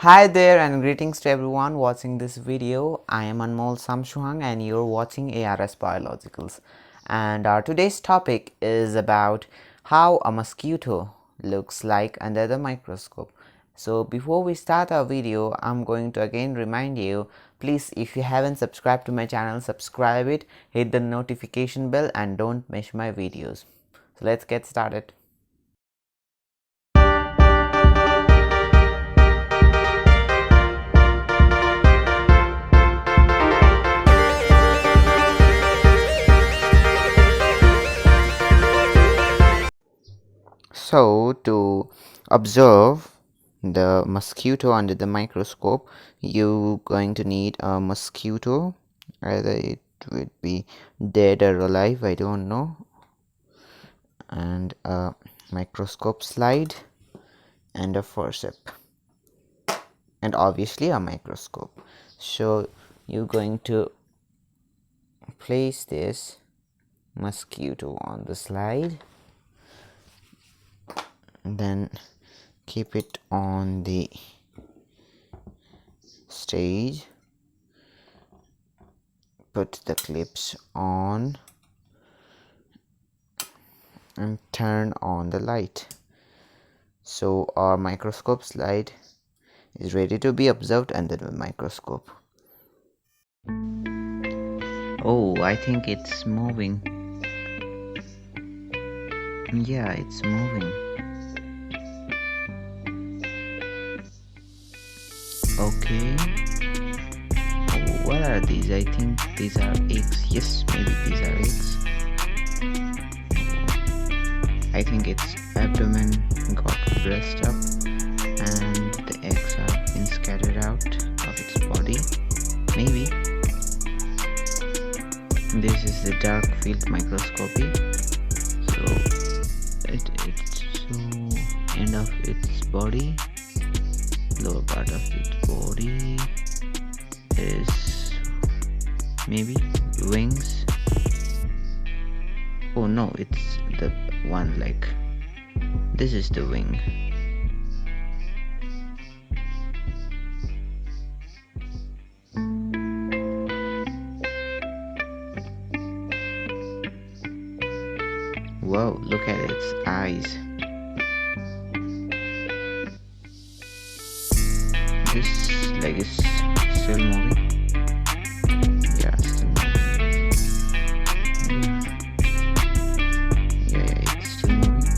Hi there and greetings to everyone watching this video. I am Anmol Samsuhang and you're watching ARS Biologicals. And our today's topic is about how a mosquito looks like under the microscope. So before we start our video, I'm going to again remind you, please, if you haven't subscribed to my channel, subscribe it, hit the notification bell and don't miss my videos. So let's get started. So to observe the mosquito under the microscope, you're going to need a mosquito, either it would be dead or alive, I don't know, and a microscope slide and a forceps, and obviously a microscope. So you're going to place this mosquito on the slide and then keep it on the stage, put the clips on and turn on the light. So our microscope slide is ready to be observed under the microscope. Oh, I think it's moving. Yeah, it's moving. Okay. Oh, what are these? I think these are eggs. Yes, maybe these are eggs. I think its abdomen got dressed up and the eggs are being scattered out of its body. Maybe. This is the dark field microscopy. So it's end of its body, lower part of its body is maybe wings. Oh no, it's the one leg. This is the wing. Wow, look at its eyes. This leg is still moving. Yeah, still moving. Yeah, it's still moving.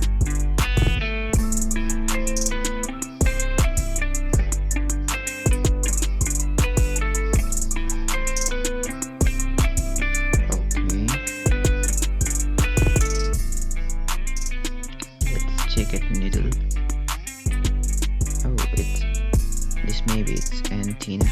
Okay. Let's check at needle. Oh, maybe it's antenna.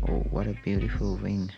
Oh, what a beautiful wing.